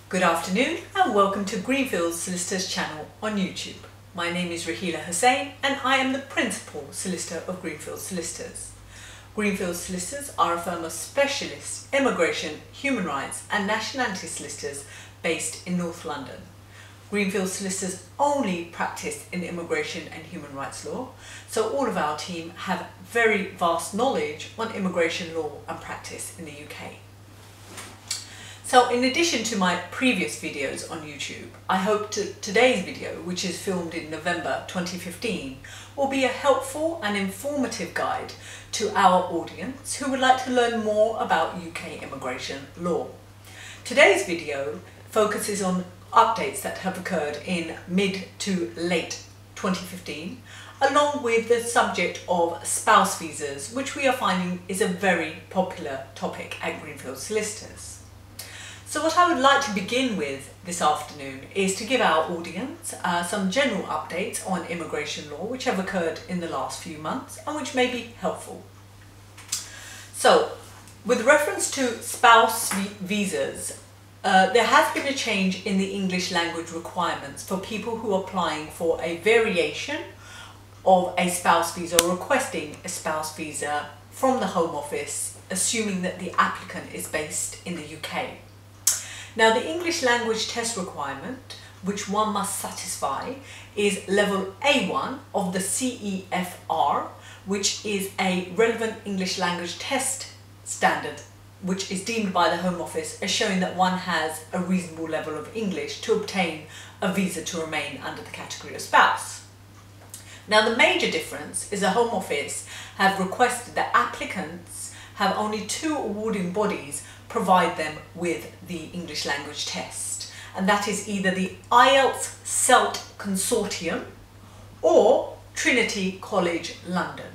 Good afternoon and welcome to Greenfields Solicitors channel on YouTube. My name is Raheela Hussain and I am the Principal Solicitor of Greenfields Solicitors. Greenfields Solicitors are a firm of specialist immigration, human rights and nationality solicitors based in North London. Greenfields Solicitors only practice in immigration and human rights law, so all of our team have very vast knowledge on immigration law and practice in the UK. So in addition to my previous videos on YouTube, I hope today's video, which is filmed in November 2015, will be a helpful and informative guide to our audience who would like to learn more about UK immigration law. Today's video focuses on updates that have occurred in mid to late 2015, along with the subject of spouse visas, which we are finding is a very popular topic at Greenfields Solicitors. So what I would like to begin with this afternoon is to give our audience some general updates on immigration law which have occurred in the last few months and which may be helpful. So, with reference to spouse visas, there has been a change in the English language requirements for people who are applying for a variation of a spouse visa or requesting a spouse visa from the Home Office, assuming that the applicant is based in the UK. Now, the English language test requirement, which one must satisfy, is level A1 of the CEFR, which is a relevant English language test standard, which is deemed by the Home Office as showing that one has a reasonable level of English to obtain a visa to remain under the category of spouse. Now, the major difference is the Home Office have requested that applicants have only two awarding bodies provide them with the English language test, and that is either the IELTS CELT Consortium or Trinity College London.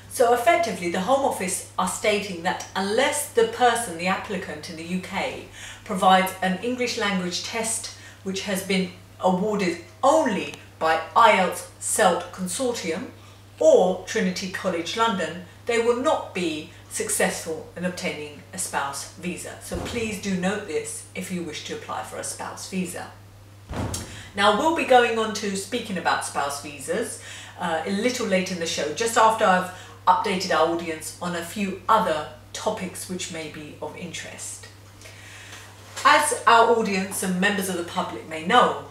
So effectively the Home Office are stating that unless the person, the applicant in the UK, provides an English language test which has been awarded only by IELTS CELT Consortium or Trinity College London, they will not be successful in obtaining a spouse visa. So please do note this if you wish to apply for a spouse visa. Now, we'll be going on to speaking about spouse visas a little late in the show, just after I've updated our audience on a few other topics which may be of interest. As our audience and members of the public may know,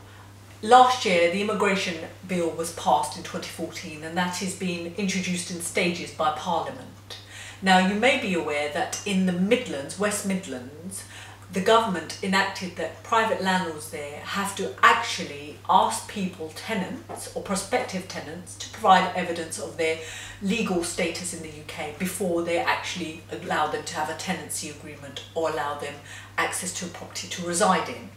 last year the immigration bill was passed in 2014, and that is being introduced in stages by Parliament. Now, you may be aware that in the Midlands, West Midlands, the government enacted that private landlords there have to actually ask people, tenants or prospective tenants, to provide evidence of their legal status in the UK before they actually allow them to have a tenancy agreement or allow them access to a property to reside in.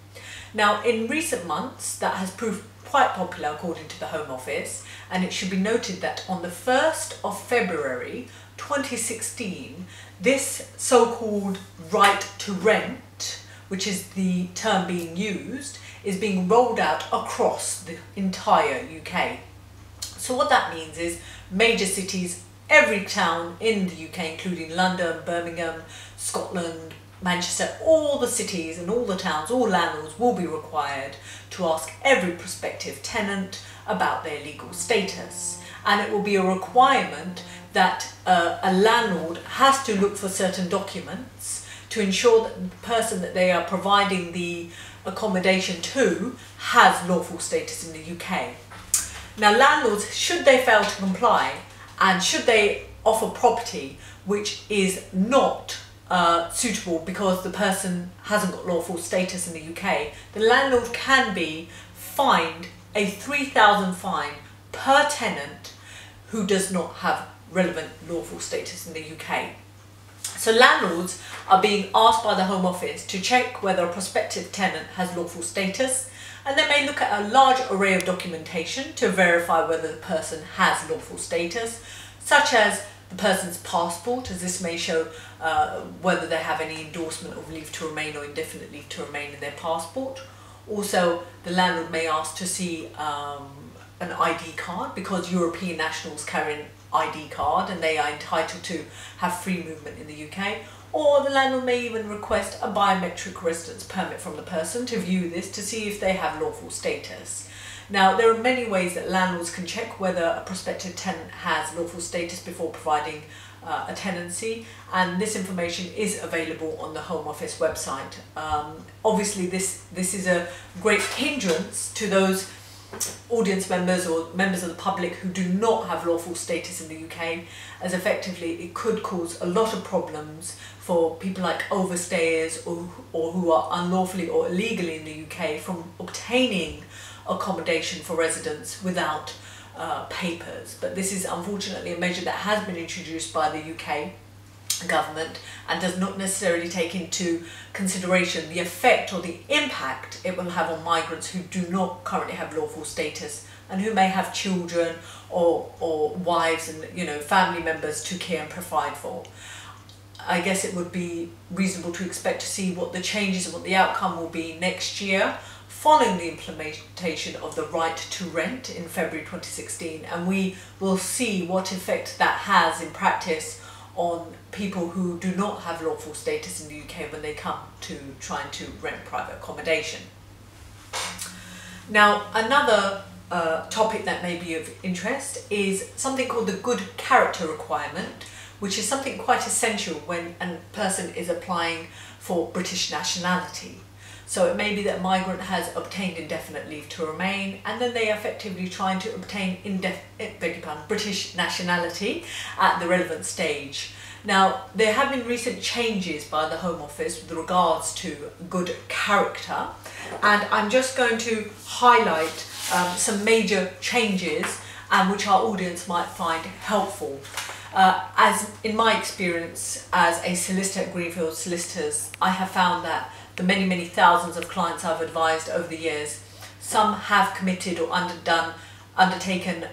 Now, in recent months, that has proved quite popular according to the Home Office, and it should be noted that on the 1st of February 2016, this so-called right to rent, which is the term being used, is being rolled out across the entire UK. So what that means is major cities, every town in the UK, including London, Birmingham, Scotland, Manchester, all the cities and all the towns, all landlords will be required to ask every prospective tenant about their legal status. And it will be a requirement that a landlord has to look for certain documents to ensure that the person that they are providing the accommodation to has lawful status in the UK. Now, landlords, should they fail to comply and should they offer property which is not suitable because the person hasn't got lawful status in the UK, the landlord can be fined a £3,000 fine per tenant who does not have relevant lawful status in the UK. So landlords are being asked by the Home Office to check whether a prospective tenant has lawful status, and they may look at a large array of documentation to verify whether the person has lawful status, such as the person's passport, as this may show whether they have any endorsement of leave to remain or indefinite leave to remain in their passport. Also, the landlord may ask to see an ID card, because European nationals carry an ID card and they are entitled to have free movement in the UK. or the landlord may even request a biometric residence permit from the person to view this to see if they have lawful status. Now, there are many ways that landlords can check whether a prospective tenant has lawful status before providing a tenancy, and this information is available on the Home Office website. Obviously, this is a great hindrance to those audience members or members of the public who do not have lawful status in the UK, as effectively it could cause a lot of problems for people like overstayers or who are unlawfully or illegally in the UK from obtaining accommodation for residents without papers. But this is unfortunately a measure that has been introduced by the UK government and does not necessarily take into consideration the effect or the impact it will have on migrants who do not currently have lawful status and who may have children or wives and family members to care and provide for. I guess it would be reasonable to expect to see what the changes and what the outcome will be next year, following the implementation of the right to rent in February 2016, and we will see what effect that has in practice on people who do not have lawful status in the UK when they come to trying to rent private accommodation. Now, another topic that may be of interest is something called the good character requirement, which is something quite essential when a person is applying for British nationality. So it may be that a migrant has obtained indefinite leave to remain and then they are effectively trying to obtain British nationality at the relevant stage. Now, there have been recent changes by the Home Office with regards to good character, and I'm just going to highlight some major changes and which our audience might find helpful. As in my experience as a solicitor at Greenfields Solicitors, I have found that the many thousands of clients I've advised over the years, some have committed or undertaken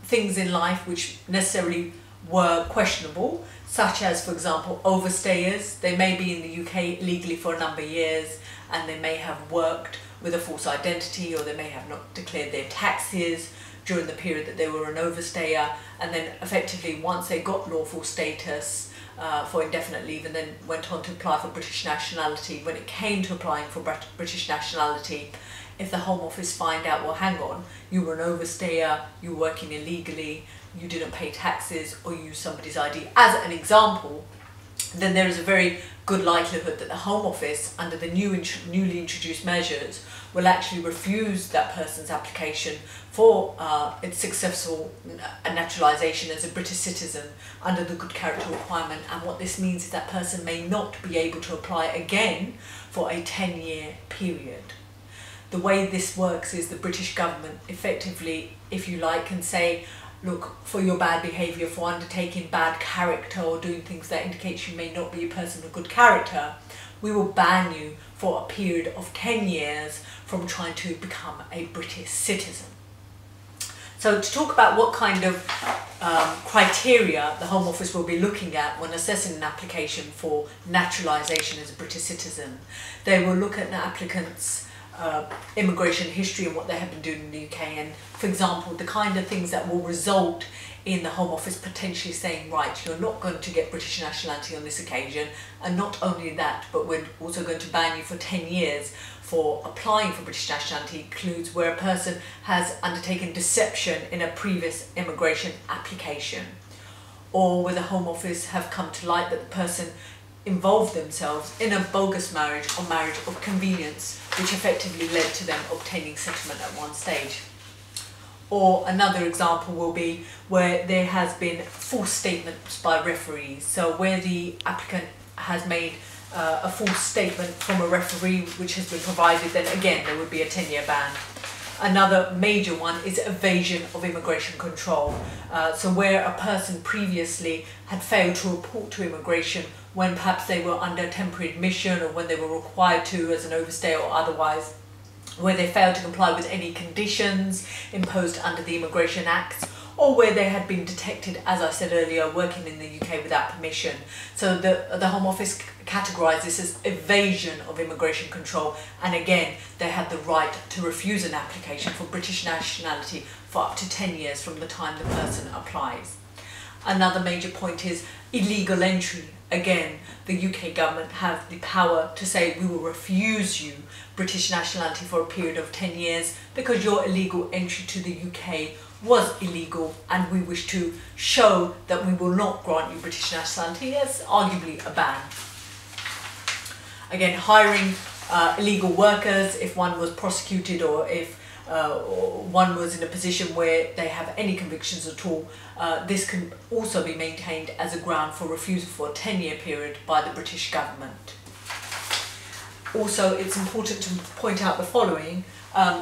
things in life which necessarily were questionable, such as, for example, overstayers. They may be in the UK legally for a number of years and they may have worked with a false identity, or they may have not declared their taxes during the period that they were an overstayer, and then effectively once they got lawful status for indefinite leave and then went on to apply for British nationality, when it came to applying for British nationality, if the Home Office find out, well, hang on, you were an overstayer, you were working illegally, you didn't pay taxes, or you used somebody's ID as an example, then there is a very good likelihood that the Home Office, under the newly introduced measures, will actually refuse that person's application for its successful naturalisation as a British citizen under the good character requirement. And what this means is that person may not be able to apply again for a 10-year period. The way this works is the British government effectively, if you like, can say, look, for your bad behaviour, for undertaking bad character or doing things that indicate you may not be a person of good character, we will ban you for a period of 10 years from trying to become a British citizen. So to talk about what kind of criteria the Home Office will be looking at when assessing an application for naturalisation as a British citizen, they will look at the applicant's immigration history and what they have been doing in the UK, and for example the kind of things that will result in the Home Office potentially saying, right, you're not going to get British nationality on this occasion, and not only that, but we're also going to ban you for 10 years for applying for British nationality. Includes where a person has undertaken deception in a previous immigration application, or where the Home Office have come to light that the person involved themselves in a bogus marriage or marriage of convenience, which effectively led to them obtaining settlement at one stage. Or another example will be where there has been false statements by referees. So where the applicant has made a false statement from a referee which has been provided, then again there would be a 10-year ban. Another major one is evasion of immigration control. So where a person previously had failed to report to immigration when perhaps they were under temporary admission, or when they were required to as an overstay or otherwise, where they failed to comply with any conditions imposed under the Immigration Act, or where they had been detected, as I said earlier, working in the UK without permission. So the Home Office categorised this as evasion of immigration control, and again they had the right to refuse an application for British nationality for up to 10 years from the time the person applies. Another major point is illegal entry. again, the UK government have the power to say we will refuse you British nationality for a period of 10 years because your illegal entry to the UK was illegal, and we wish to show that we will not grant you British nationality. That's arguably a ban. Again, hiring illegal workers, if one was prosecuted or if one was in a position where they have any convictions at all, this can also be maintained as a ground for refusal for a 10-year period by the British government. Also, it's important to point out the following.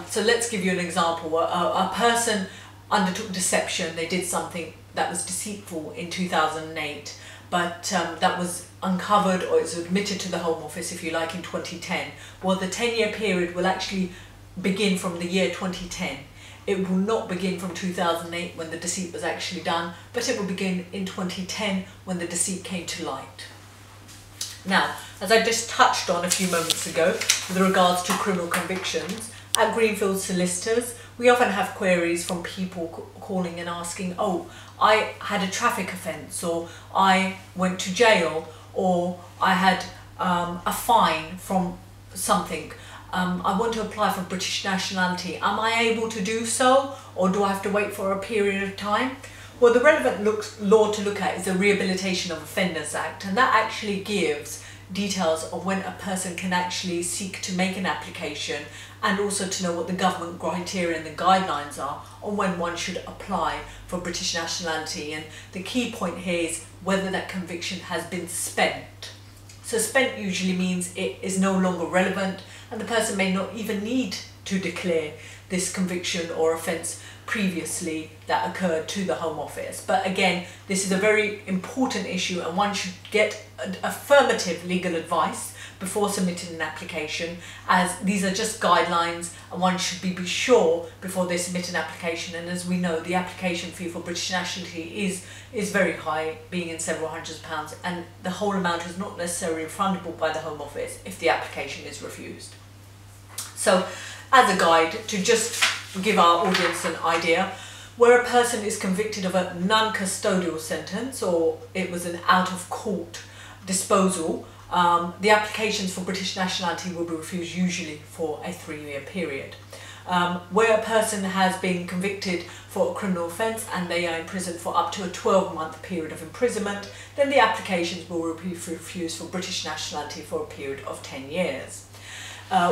So let's give you an example. A person undertook deception. They did something that was deceitful in 2008, but that was uncovered, or it's admitted to the Home Office, if you like, in 2010. Well, the 10-year period will actually begin from the year 2010. It will not begin from 2008 when the deceit was actually done, but it will begin in 2010 when the deceit came to light. Now, as I just touched on a few moments ago with regards to criminal convictions, at Greenfields Solicitors, we often have queries from people calling and asking, oh, I had a traffic offence, or I went to jail, or I had a fine from something. I want to apply for British nationality. Am I able to do so, or do I have to wait for a period of time? Well, the relevant law to look at is the Rehabilitation of Offenders Act, and that actually gives details of when a person can actually seek to make an application, and also to know what the government criteria and the guidelines are on when one should apply for British nationality. And the key point here is whether that conviction has been spent. So spent usually means it is no longer relevant, and the person may not even need to declare this conviction or offence previously that occurred to the Home Office. But again, this is a very important issue, and one should get affirmative legal advice before submitting an application, as these are just guidelines and one should be sure before they submit an application. And as we know, the application fee for British nationality is very high, being in several hundreds of pounds, and the whole amount is not necessarily refundable by the Home Office if the application is refused. So as a guide, to just give our audience an idea, where a person is convicted of a non-custodial sentence, or it was an out-of-court disposal, the applications for British nationality will be refused usually for a 3-year period. Where a person has been convicted for a criminal offence and they are imprisoned for up to a 12-month period of imprisonment, then the applications will be refused for British nationality for a period of 10 years.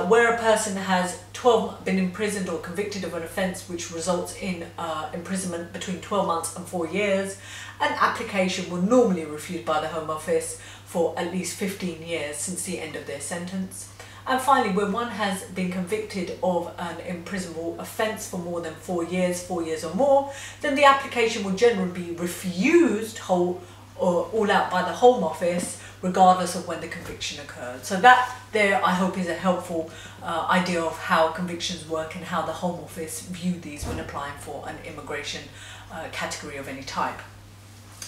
Where a person has been imprisoned or convicted of an offence which results in imprisonment between 12 months and 4 years, an application will normally be refused by the Home Office for at least 15 years since the end of their sentence. And finally, where one has been convicted of an imprisonable offence for more than 4 years or more, then the application will generally be refused all out by the Home Office, regardless of when the conviction occurred. So that there, I hope, is a helpful idea of how convictions work and how the Home Office view these when applying for an immigration category of any type.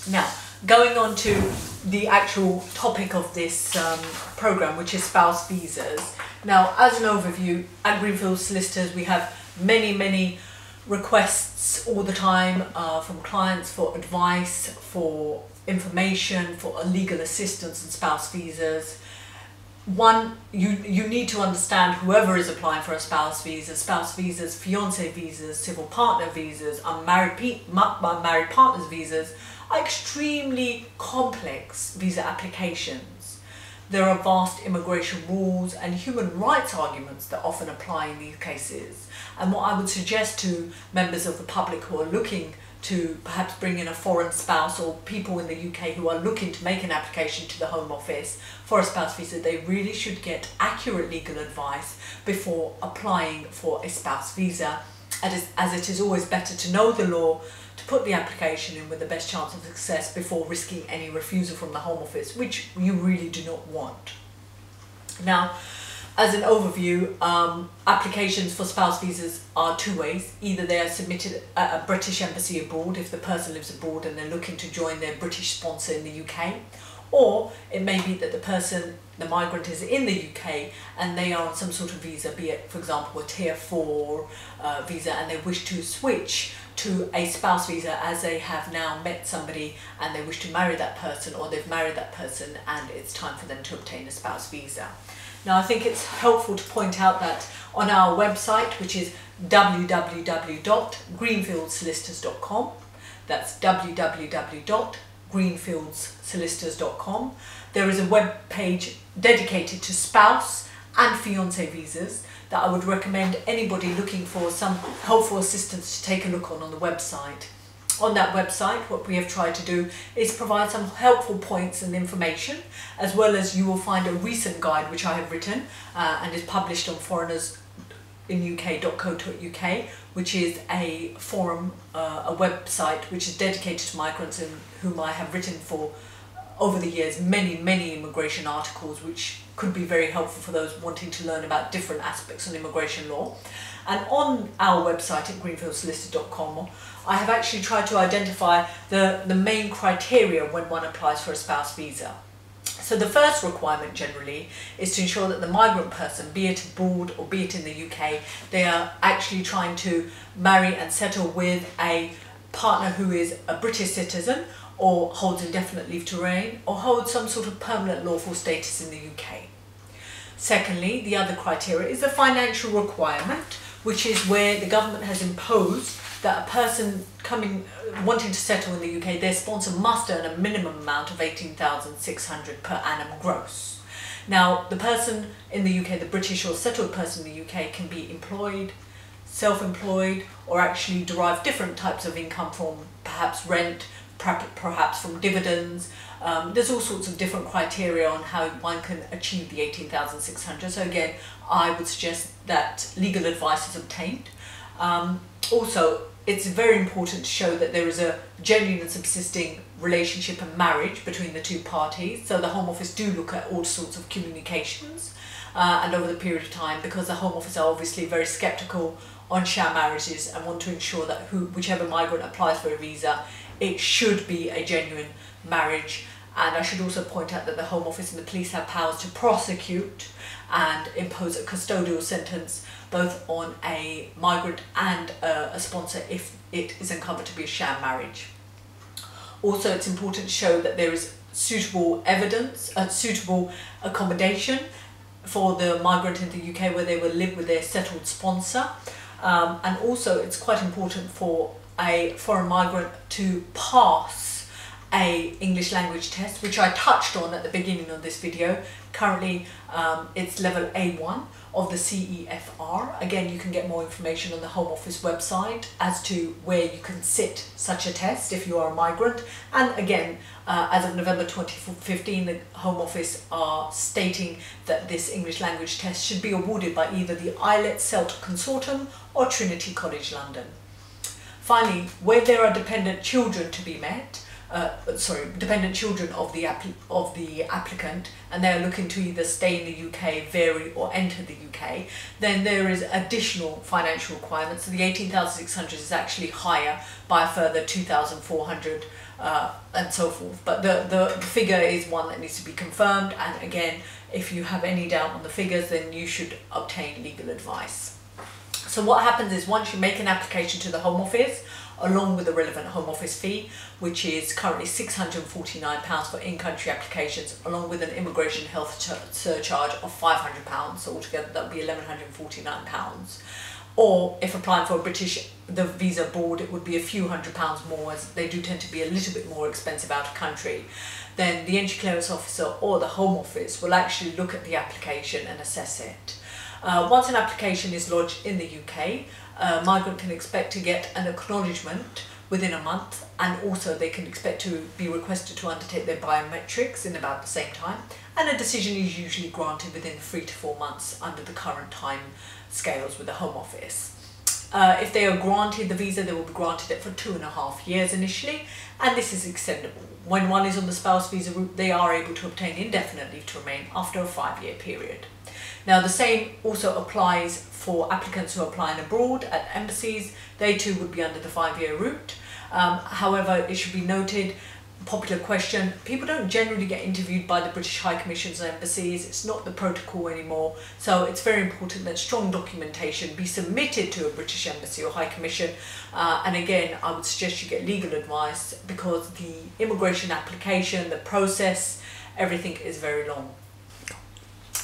Now, going on to the actual topic of this programme, which is spouse visas. Now, as an overview, at Greenfields Solicitors we have many requests all the time from clients for advice, for information, for legal assistance and spouse visas. One, you need to understand, whoever is applying for a spouse visas, fiancé visas, civil partner visas, married partners visas, are extremely complex visa applications. There are vast immigration rules and human rights arguments that often apply in these cases. And what I would suggest to members of the public who are looking to perhaps bring in a foreign spouse, or people in the UK who are looking to make an application to the Home Office for a spouse visa, they really should get accurate legal advice before applying for a spouse visa, as it is always better to know the law, to put the application in with the best chance of success before risking any refusal from the Home Office, which you really do not want. Now, as an overview, applications for spouse visas are two ways. Either they are submitted at a British embassy abroad if the person lives abroad and they're looking to join their British sponsor in the UK, or it may be that the migrant is in the UK and they are on some sort of visa, be it, for example, a Tier 4 visa, and they wish to switch to a spouse visa as they have now met somebody and they wish to marry that person, or they've married that person and it's time for them to obtain a spouse visa. Now, I think it's helpful to point out that on our website, which is www.greenfieldsolicitors.com, that's www.greenfieldsolicitors.com, there is a web page dedicated to spouse and fiancé visas that I would recommend anybody looking for some helpful assistance to take a look on the website. On that website, what we have tried to do is provide some helpful points and information, as well as you will find a recent guide which I have written and is published on foreigners.uk.co.uk, which is a forum, a website which is dedicated to migrants and whom I have written for over the years many immigration articles which could be very helpful for those wanting to learn about different aspects of immigration law. And on our website at greenfieldsolicitor.com, I have actually tried to identify the main criteria when one applies for a spouse visa. So the first requirement generally is to ensure that the migrant person, be it abroad or be it in the UK, they are actually trying to marry and settle with a partner who is a British citizen, or holds indefinite leave to remain, or holds some sort of permanent lawful status in the UK. Secondly, the other criteria is the financial requirement, which is where the government has imposed that a person wanting to settle in the UK, their sponsor must earn a minimum amount of £18,600 per annum gross. Now, the person in the UK, the British or settled person in the UK, can be employed, self-employed, or actually derive different types of income from perhaps rent, perhaps from dividends. There's all sorts of different criteria on how one can achieve the 18,600. So again, I would suggest that legal advice is obtained. Also, it's very important to show that there is a genuine and subsisting relationship and marriage between the two parties. So the Home Office do look at all sorts of communications and over the period of time, because the Home Office are obviously very sceptical on sham marriages and want to ensure that whichever migrant applies for a visa, it should be a genuine marriage. And I should also point out that the Home Office and the police have powers to prosecute and impose a custodial sentence both on a migrant and a sponsor if it is uncovered to be a sham marriage. Also, it's important to show that there is suitable evidence, suitable accommodation for the migrant in the UK where they will live with their settled sponsor. And also, it's quite important for a foreign migrant to pass a English language test, which I touched on at the beginning of this video. Currently, it's level A1 of the CEFR. Again, you can get more information on the Home Office website as to where you can sit such a test if you are a migrant. And again, as of November 2015, the Home Office are stating that this English language test should be awarded by either the IELTS CELT Consortium or Trinity College London. Finally, where there are dependent children to be met, dependent children of the applicant, and they are looking to either stay in the UK, vary or enter the UK, then there is additional financial requirements. So the 18,600 is actually higher by a further 2,400 and so forth. But the figure is one that needs to be confirmed, and again, if you have any doubt on the figures, then you should obtain legal advice. So what happens is, once you make an application to the Home Office, along with the relevant Home Office fee, which is currently £649 for in-country applications, along with an immigration health surcharge of £500, so altogether that would be £1,149. Or if applying for the visa board, it would be a few £100s more, as they do tend to be a little bit more expensive out of country. Then the entry clearance officer or the Home Office will actually look at the application and assess it. Once an application is lodged in the UK, a migrant can expect to get an acknowledgement within a month, and also they can expect to be requested to undertake their biometrics in about the same time, and a decision is usually granted within 3 to 4 months under the current time scales with the Home Office. If they are granted the visa, they will be granted it for 2.5 years initially, and this is extendable. When one is on the spouse visa route, they are able to obtain indefinite leave to remain after a 5-year period. Now, the same also applies for applicants who are applying abroad at embassies. They too would be under the 5-year route. However, it should be noted, popular question. People don't generally get interviewed by the British High Commissions and embassies. It's not the protocol anymore. So it's very important that strong documentation be submitted to a British embassy or High Commission. And again, I would suggest you get legal advice, because the immigration application, the process, everything is very long.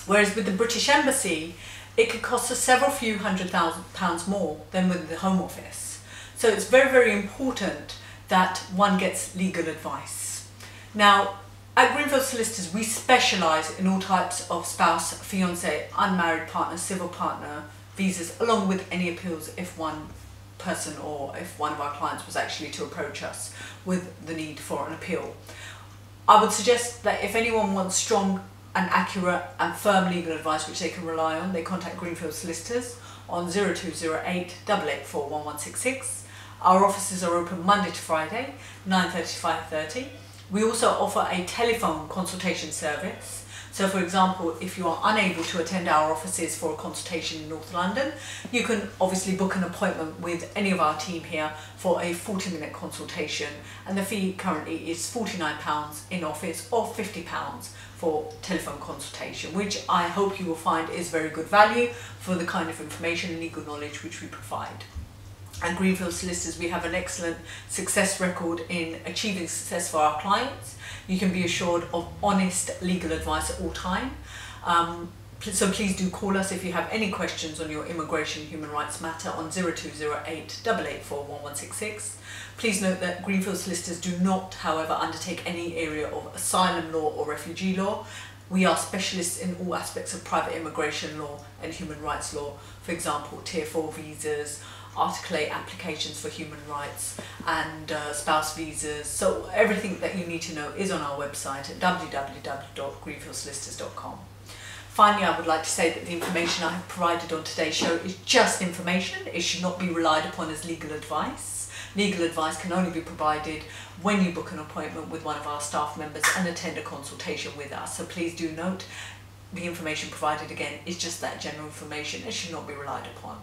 Whereas with the British Embassy, it could cost us several few £100,000 more than with the Home Office. So it's very, very important that one gets legal advice. Now, at Greenfields Solicitors, we specialise in all types of spouse, fiancé, unmarried partner, civil partner visas, along with any appeals if one person or if one of our clients was actually to approach us with the need for an appeal. I would suggest that if anyone wants strong and accurate and firm legal advice which they can rely on, they contact Greenfields Solicitors on 0208 884 1166. Our offices are open Monday to Friday, 9:30 to 5:30. We also offer a telephone consultation service. So for example, if you are unable to attend our offices for a consultation in North London, you can obviously book an appointment with any of our team here for a 40-minute consultation, and the fee currently is £49 in office or £50 for telephone consultation, which I hope you will find is very good value for the kind of information and legal knowledge which we provide. At Greenfields Solicitors, we have an excellent success record in achieving success for our clients. You can be assured of honest legal advice at all time. So please do call us if you have any questions on your immigration and human rights matter on 0208 884 1166. Please note that Greenfields Solicitors do not, however, undertake any area of asylum law or refugee law. We are specialists in all aspects of private immigration law and human rights law. For example, Tier 4 visas, Article 8 applications for human rights, and spouse visas. So everything that you need to know is on our website at www.greenfieldsolicitors.com. Finally, I would like to say that the information I have provided on today's show is just information. It should not be relied upon as legal advice. Legal advice can only be provided when you book an appointment with one of our staff members and attend a consultation with us. So please do note, the information provided again is just that general information. It should not be relied upon.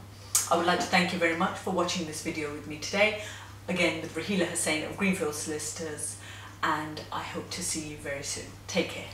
I would like to thank you very much for watching this video with me today, again with Raheela Hussain of Greenfields Solicitors, and I hope to see you very soon. Take care.